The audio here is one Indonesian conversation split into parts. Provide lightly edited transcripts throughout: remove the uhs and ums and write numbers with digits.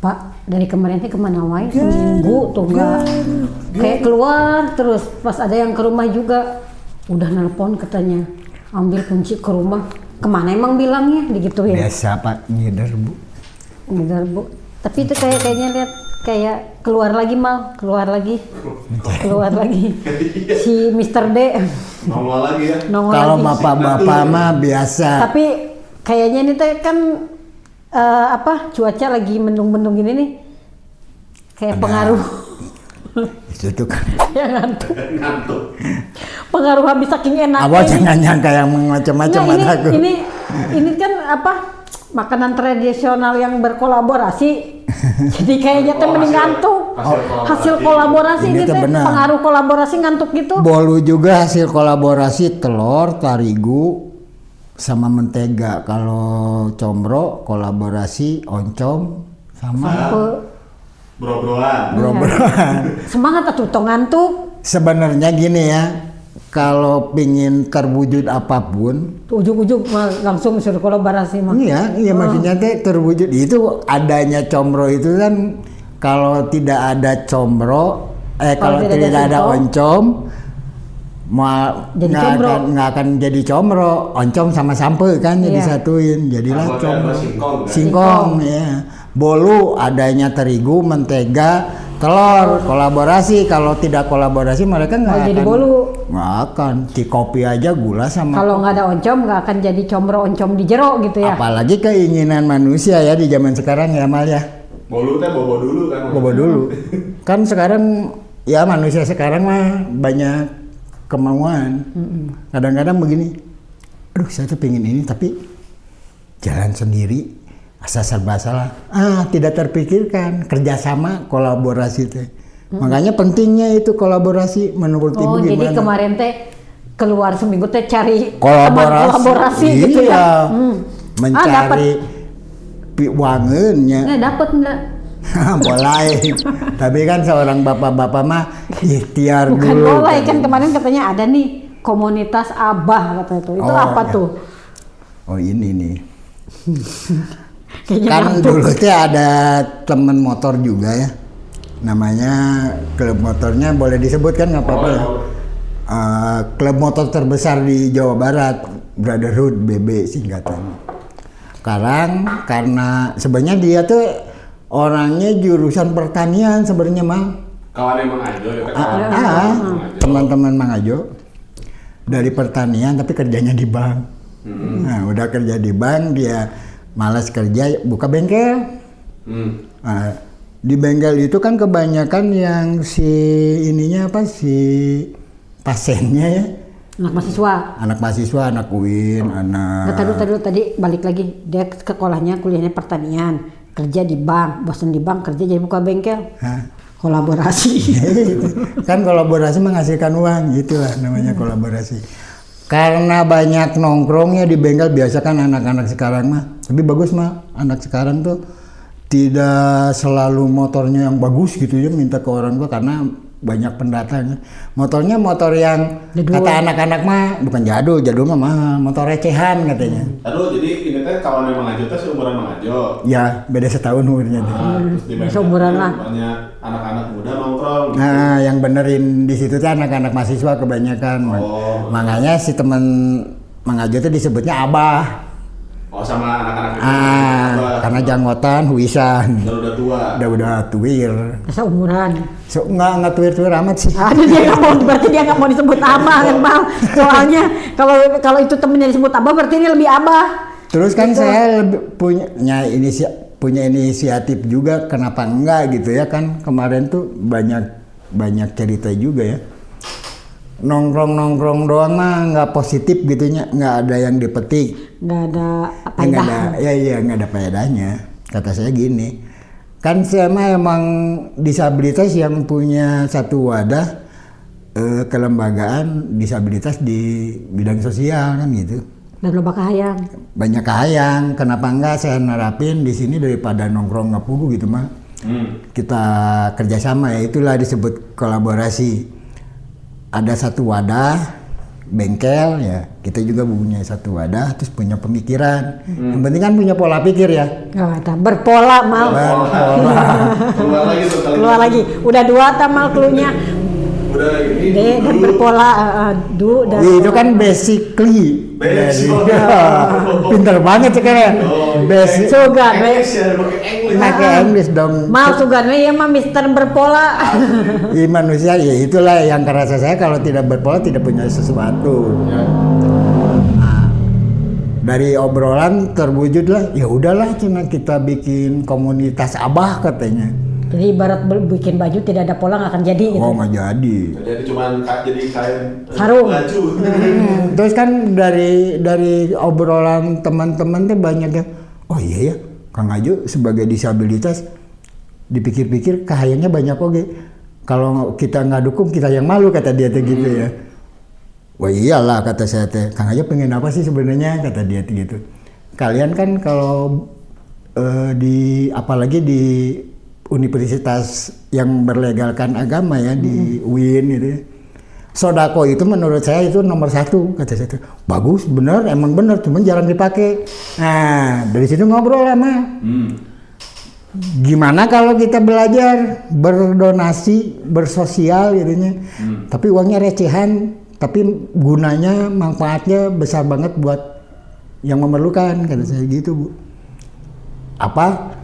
Pak, dari kemarin kemana wae seminggu tuh nggak kayak keluar terus. Pas ada yang ke rumah juga udah nelpon katanya ambil kunci ke rumah. Kemana emang bilangnya digituin? Biasa Pak, ngider Bu. Ngider Bu. Tapi itu kayaknya lihat kayak keluar lagi keluar lagi si Mr. D nongol lagi ya. Kalau bapak-bapak mah biasa. Tapi kayaknya ini teh kan cuaca lagi mendung-mendung gini nih kayak ada pengaruh itu kan yang ngantuk pengaruh habis saking enaknya. Abah jangan nyangka yang macam-macam aku. Ini kan makanan tradisional yang berkolaborasi jadi kayaknya teh mending ngantuk. Hasil kolaborasi ini teh pengaruh kolaborasi ngantuk gitu. Bolu juga hasil kolaborasi telur, tarigu sama mentega. Kalau combro kolaborasi oncom sama bro-broan. Semangat atuh tong ngantuk. Sebenarnya gini ya, kalau pingin terwujud apapun, ujung-ujung langsung suruh kolaborasi mah. Iya maksudnya teh terwujud itu adanya combro itu kan kalau tidak ada combro, kalau tidak ada oncom nggak akan jadi combro, oncom sama sampe kan jadi satuin, jadilah combro. Singkong ya. Bolu adanya terigu, mentega, telur, kolaborasi. Kalau tidak kolaborasi mereka nggak akan jadi bolu. Nggak akan. Kopi aja gula sama. Kalau nggak ada oncom nggak akan jadi combro oncom di jero gitu ya. Apalagi keinginan manusia ya di zaman sekarang ya Mal ya. Bolu teh bobo dulu kan. Bobo dulu. Kan sekarang ya manusia sekarang mah banyak kemauan. Kadang-kadang begini, aduh saya tuh pengen ini tapi jalan sendiri, asal serba salah. Tidak terpikirkan kerjasama, kolaborasi teh. Makanya pentingnya itu kolaborasi menurut Ibu gimana? Jadi kemarin teh keluar seminggu teh cari kolaborasi gitu ya. Mencari piwangeunnya. Dapat enggak? Boleh, tapi kan seorang bapak-bapak mah ikhtiar bukan dulu. Boleh kan kemarin katanya ada nih komunitas Abah kata itu. Itu apa tuh? Oh ini nih. Kan dulu tuh ada temen motor juga ya. Namanya klub motornya boleh disebut kan nggak apa-apa ya. Klub motor terbesar di Jawa Barat, Brotherhood BB singkatannya. Sekarang karena sebenarnya dia tuh orangnya jurusan pertanian sebenarnya Mang. Kawan Mang Ajo ya. Teman-teman Mang Ajo dari pertanian tapi kerjanya di bank. Nah, udah kerja di bank dia malas kerja buka bengkel. Nah, di bengkel itu kan kebanyakan yang si pasiennya ya. Anak mahasiswa, anak UIN, anak. Tadi balik lagi dia ke sekolahnya kuliahnya pertanian. Kerja di bank, bosan di bank kerja jadi buka bengkel. Kolaborasi. Kan kolaborasi menghasilkan uang, gitulah namanya kolaborasi. Karena banyak nongkrongnya di bengkel, biasa kan anak-anak sekarang mah. Tapi bagus mah, anak sekarang tuh tidak selalu motornya yang bagus gitu ya minta ke orang tua karena banyak pendatang. Motornya motor yang jadul. Kata anak-anak mah bukan jadul mah mahal, motor recehan katanya. Aduh, jadi ini teh kawan Mang Ajo teh seumuran Mang Ajo. Ya, beda setahun umurnya tuh. Terus di seumuran lah. Banyak anak-anak muda nongkrong. Gitu. Nah, yang benerin di situ tuh anak-anak mahasiswa kebanyakan. Makanya si teman Mang Ajo tuh disebutnya Abah. Oh, sama anak-anak itu. Karena janggotan, huisan. Udah tua. Udah tuir. Seumuran. Nggak tuir amat sih. Aduh, berarti dia nggak mau disebut Abah kan Bang. Soalnya kalau itu temennya disebut Abah berarti ini lebih Abah. Terus kan gitu. Saya punya inisiatif juga kenapa enggak gitu ya kan kemarin tuh banyak cerita juga ya. Nongkrong doang mah nggak positif gitunya, nggak ada yang dipetik, nggak ada faedahnya. Nggak ada faedahnya. Kata saya gini, kan saya mah emang disabilitas yang punya satu wadah kelembagaan disabilitas di bidang sosial kan gitu. Dan loba kahayang. Banyak kahayang, kenapa enggak saya nerapin di sini daripada nongkrong ngapugu gitu mah. Kita kerjasama ya, itulah disebut kolaborasi. Ada satu wadah bengkel ya, kita juga punya satu wadah, terus punya pemikiran. Yang penting kan punya pola pikir ya. Berpola mal. Keluar lagi tuh kali. Keluar lagi. Udah 2 tamal klunya. Udah lagi. Dan berpola dan Itu kan basically. Pinter banget sekarang. Basic. Sugan we. Pakai English dong. Mal sugan we ya mah Mister berpola. Manusia ya itulah yang kerasa saya kalau tidak berpola tidak punya sesuatu. Nah, dari obrolan terwujudlah ya udahlah cuma kita bikin komunitas abah katanya. Jadi ibarat bikin baju tidak ada pola nggak akan jadi gitu. Oh nggak jadi. Jadi cuman jadi kain Sarung. baju. Terus kan dari obrolan teman-teman tuh banyak yang oh iya ya Kang Aju sebagai disabilitas dipikir-pikir kayaknya banyak oke. Kalau kita nggak dukung kita yang malu kata dia tuh gitu ya. Wah iyalah kata saya teh. Kang Aju pengen apa sih sebenarnya kata dia tuh gitu. Kalian kan kalau apalagi di universitas yang berlegalkan agama ya di UIN gitu ya. Sodako itu menurut saya itu nomor 1 kata saya tuh. Bagus bener emang bener cuman jarang dipakai. Nah dari situ ngobrol sama. Gimana kalau kita belajar berdonasi bersosial gitu nya. Tapi uangnya recehan tapi gunanya manfaatnya besar banget buat yang memerlukan kata saya gitu Bu. Apa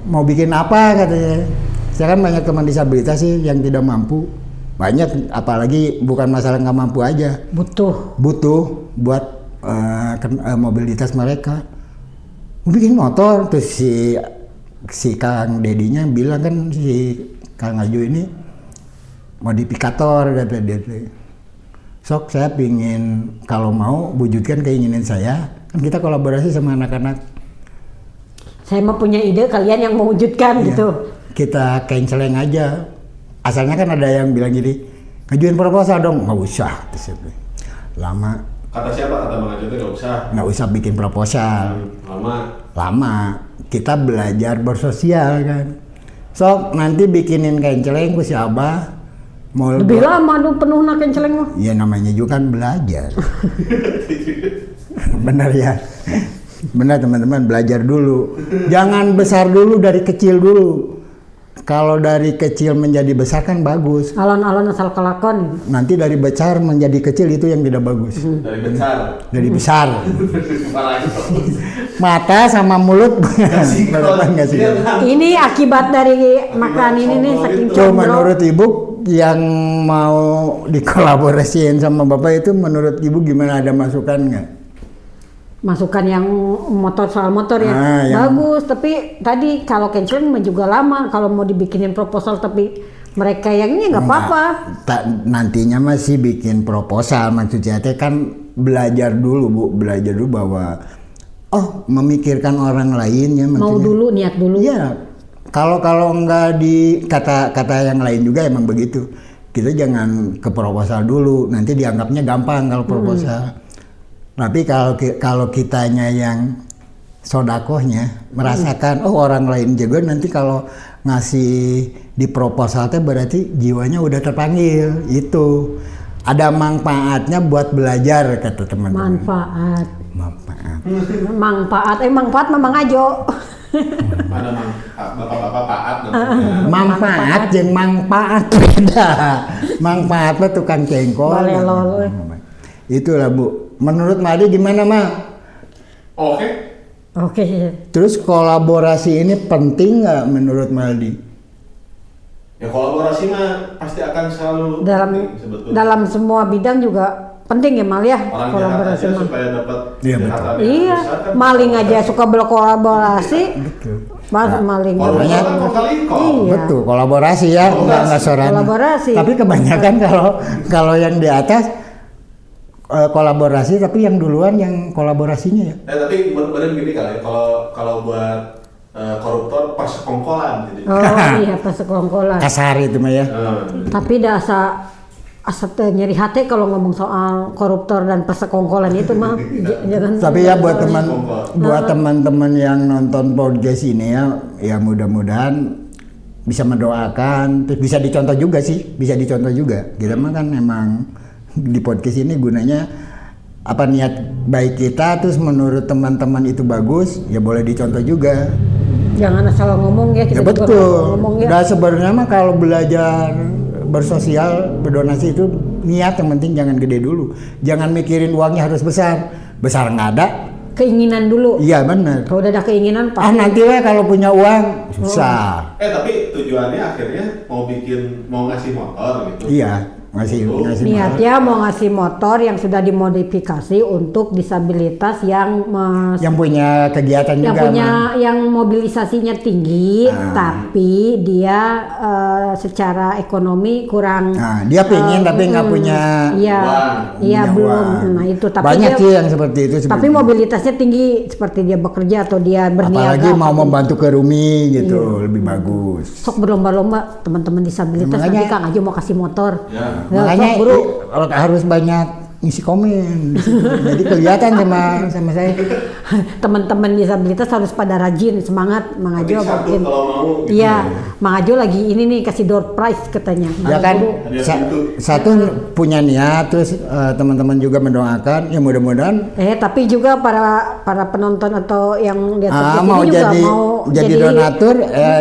mau bikin apa katanya. Saya kan banyak teman disabilitas sih yang tidak mampu. Banyak apalagi bukan masalah nggak mampu aja. Butuh buat mobilitas mereka. Mau bikin motor terus si Kang Dedinya bilang kan si Kang Aju ini modifikator kata dia. Sok saya pingin kalau mau wujudkan keinginan saya. Kan kita kolaborasi sama anak-anak. Saya mau punya ide kalian yang mewujudkan gitu. Kita canceling aja. Asalnya kan ada yang bilang gini, ngajuin proposal dong, nggak usah. Lama. Kata siapa? Kata Bang Aju nggak usah. Nggak usah bikin proposal. Lama. Kita belajar bersosial kan. So nanti bikinin canceling ku si Abah. Mau lebih lama dong penuh nak canceling mah. Iya namanya juga kan belajar. Bener ya. Benar teman-teman belajar dulu. Jangan besar dulu dari kecil dulu. Kalau dari kecil menjadi besar kan bagus. Alon-alon asal kelakon. Nanti dari besar menjadi kecil itu yang tidak bagus. Dari besar. Mata sama mulut nggak sih? Ini akibat dari makan ini nih saking Cuma menurut ibu yang mau dikolaborasiin sama bapak itu menurut ibu gimana, ada masukan nggak? Masukan yang soal motor ya bagus, tapi tadi kalau canceling juga lama kalau mau dibikinin proposal tapi mereka yang ini nggak apa-apa. Nantinya masih bikin proposal maksudnya kan belajar dulu bahwa memikirkan orang lain ya maksudnya. Mau dulu niat dulu. Iya. Kalau nggak di kata yang lain juga emang begitu. Kita jangan ke proposal dulu, nanti dianggapnya gampang kalau proposal. Tapi kalau kitanya yang sodakohnya merasakan orang lain juga nanti kalau ngasih di proposal teh berarti jiwanya udah terpanggil. Itu ada manfaatnya buat belajar kata teman-teman. Manfaat memang ajo. Ada bapak-bapak paat. Manfaat jeung manfaat beda. Manfaat mah tukang cengkol. Itulah Bu. Menurut Madi gimana Ma? Oke. Terus kolaborasi ini penting nggak menurut Maldi? Ya kolaborasi mah pasti akan selalu dalam semua bidang juga penting ya Mal ya. Orang kolaborasi mah supaya dapat iya maling aja suka berkolaborasi. Maling iya. Betul kolaborasi ya nggak sorangan. Tapi kebanyakan kalau yang di atas kolaborasi tapi yang duluan yang kolaborasinya ya. Tapi benar gini kali kalau buat koruptor persekongkolan gitu. Iya persekongkolan. Kasar itu mah ya. Tapi asa nyeri hati kalau ngomong soal koruptor dan persekongkolan itu mah jangan. Tapi ya buat teman-teman yang nonton podcast ini ya mudah-mudahan bisa mendoakan, terus bisa dicontoh juga. Kita mah kan emang di podcast ini gunanya apa, niat baik kita, terus menurut teman-teman itu bagus, ya boleh dicontoh juga. Jangan asal ngomong ya, kita Ya juga betul. ngomong ya. Dan sebenarnya mah kalau belajar bersosial, berdonasi itu niat yang penting, jangan gede dulu. Jangan mikirin uangnya harus besar. Besar nggak ada. Keinginan dulu. Iya benar. Kalau udah ada keinginan pasti. Nanti weh kalau punya uang susah. Tapi tujuannya akhirnya mau ngasih motor gitu. Iya, ngasih Niatnya mau ngasih motor yang sudah dimodifikasi untuk disabilitas yang yang punya kegiatan yang juga. punya yang mobilisasinya tinggi, tapi dia secara ekonomi kurang. Nah, dia pengen tapi nggak punya Iya, iya punya belum. uang. Nah itu tapi banyak dia, sih yang seperti itu. tapi mobilitasnya tinggi, seperti dia bekerja atau dia berniaga. apalagi mau membantu ke Rumi gitu, lebih bagus. Sok berlomba-lomba teman-teman disabilitas, Makanya- nanti Kang Ajo mau kasih motor. Ya. Ya, Makanya sok, bro. harus banyak ngisi komen di situ. Jadi kelihatan sama saya. Teman-teman disabilitas harus pada rajin, semangat. Mang Tapi Ajo satu mungkin. kalau mau gitu. Iya, Mang Ajo lagi ini nih kasih door prize katanya. Ya kan, Hadiah pintu. satu punya niat, terus teman-teman juga mendoakan, ya mudah-mudahan Tapi juga para penonton atau yang lihat podcast mau ini juga jadi mau jadi donatur,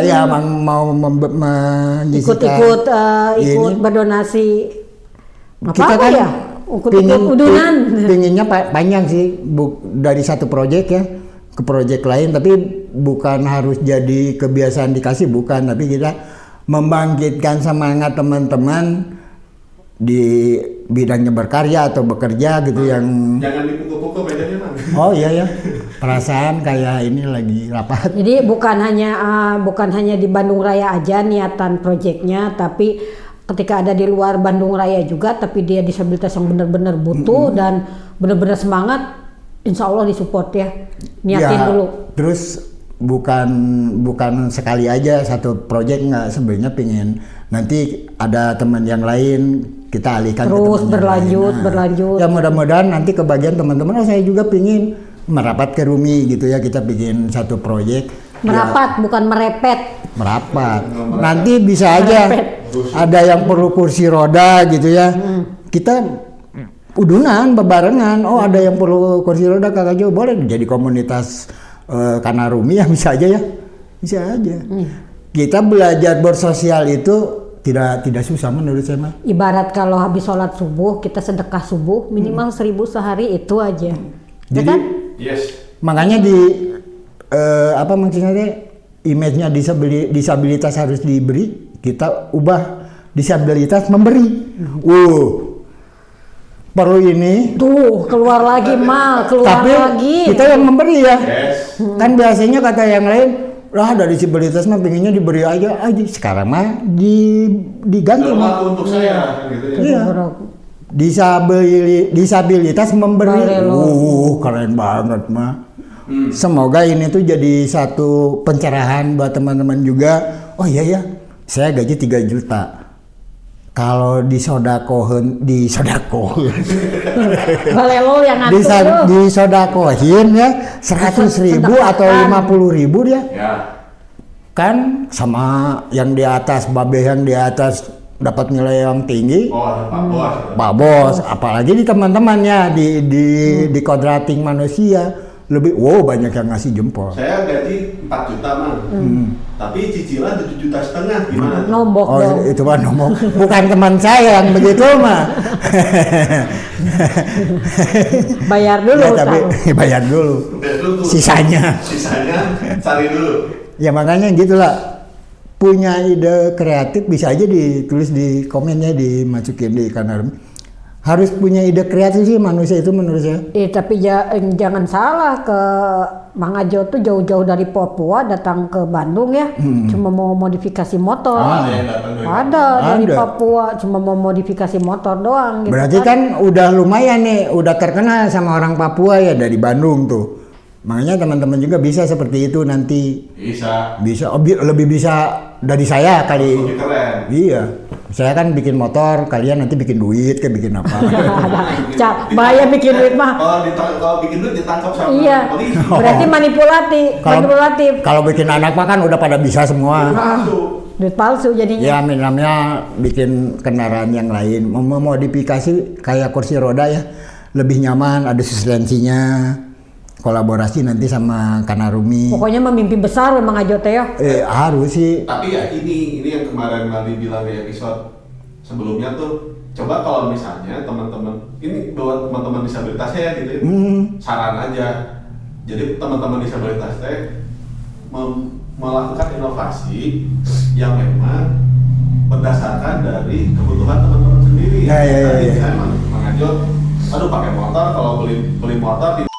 ya mau menyisikan ikut ini. berdonasi. Kita Apa kan ya? Ikut udunan. pinginnya panjang sih, dari satu proyek ya ke proyek lain, tapi bukan harus jadi kebiasaan dikasih, bukan, tapi kita membangkitkan semangat teman-teman di bidangnya berkarya atau bekerja gitu yang Jangan dipukul-pukul mejanya, Mang. oh iya ya, perasaan kayak ini lagi rapat. Jadi bukan hanya di Bandung Raya aja niatan proyeknya, tapi ketika ada di luar Bandung Raya juga, tapi dia disabilitas yang benar-benar butuh dan benar-benar semangat, insya Allah disupport ya. Niatin Ya, dulu. terus bukan sekali aja satu proyek, nggak, sebenarnya pengen nanti ada teman yang lain kita alihkan Terus ke teman yang berlanjut, lain. berlanjut. Ya mudah-mudahan nanti kebagian teman-teman, saya juga pingin merapat ke Rumi gitu ya, kita bikin satu proyek. Merapat, bukan merepet. Merapat. Nanti bisa aja ada yang perlu kursi roda gitu ya. Kita udunan bebarengan. Oh, ada yang perlu kursi roda, Kakak Jo, boleh jadi komunitas Kanarumi ya, bisa aja ya. Bisa aja. Kita belajar bersosial itu tidak susah menurut saya mah. Ibarat kalau habis sholat subuh, kita sedekah subuh minimal 1.000 sehari, itu aja. Ya Jadi kan? Yes. makanya apa maksudnya teh, image-nya disabilitas harus diberi, kita ubah disabilitas memberi. Perlu ini, Tuh, keluar lagi mal, keluar tapi lagi. kita yang memberi ya. Yes. Kan biasanya kata yang lain, lah dari disabilitas mah pengennya diberi aja. Sekarang mah diganti Dalam mah. waktu untuk saya kan gitu ya. Iya. Disabilitas memberi. Keren banget mah. Semoga ini tuh jadi satu pencerahan buat teman-teman juga. Oh iya ya, saya gaji 3 juta. Kalau disodakohin Balelo yang ngatur tuh. disodakohin ya 100.000 atau 50.000 dia. Ya. Kan sama yang di atas, babe yang di atas dapat nilai yang tinggi. Oh, Pak Bos. Pak Bos, apalagi di teman-temannya di kodrating manusia lebih, banyak yang ngasih jempol. Saya gaji 4 juta, Mang. Tapi cicilan 7,5 juta, gimana? Nombok dong. Itu mah ngomong, bukan teman saya yang begitu mah. Bayar dulu. Ya, tapi Kang. bayar dulu. Tuh. Sisanya. Sisanya cari dulu. Ya makanya gitulah. Punya ide kreatif bisa aja ditulis di komennya, dimasukin di Kanarumi. Harus punya ide kreatif sih manusia itu menurut saya. Tapi jangan salah, ke Mang Ajo tuh jauh-jauh dari Papua datang ke Bandung ya, cuma mau modifikasi motor. Ada yang datang dari Dari Ada. Papua cuma mau modifikasi motor doang. Gitu Berarti kan udah lumayan nih, udah terkenal sama orang Papua ya dari Bandung tuh. Makanya teman-teman juga bisa seperti itu nanti. Bisa. Bisa lebih bisa dari saya kali. Lebih keren. Iya. Saya kan bikin motor, kalian nanti bikin duit, kayak bikin apa? Bahaya bikin duit mah. Kalau bikin duit ditangkap sama Iya, polisi. berarti manipulatif. Kalau bikin anak mah kan udah pada bisa semua. Masuk. Duit palsu jadinya. Ya namanya bikin kendaraan yang lain, memodifikasi kayak kursi roda ya, lebih nyaman, ada suspensinya, kolaborasi nanti sama Kanarumi. Pokoknya mah mimpi besar memang Ajo teh ya. Harus sih. Tapi ya ini yang kemarin Mali bilang di episode sebelumnya tuh, coba kalau misalnya teman-teman ini buat teman-teman disabilitas ya gitu ya, saran aja. Jadi teman-teman disabilitas teh melakukan inovasi yang memang berdasarkan dari kebutuhan teman-teman sendiri. Ya. Misalnya Mang Ajo, aduh pakai motor, kalau beli motor di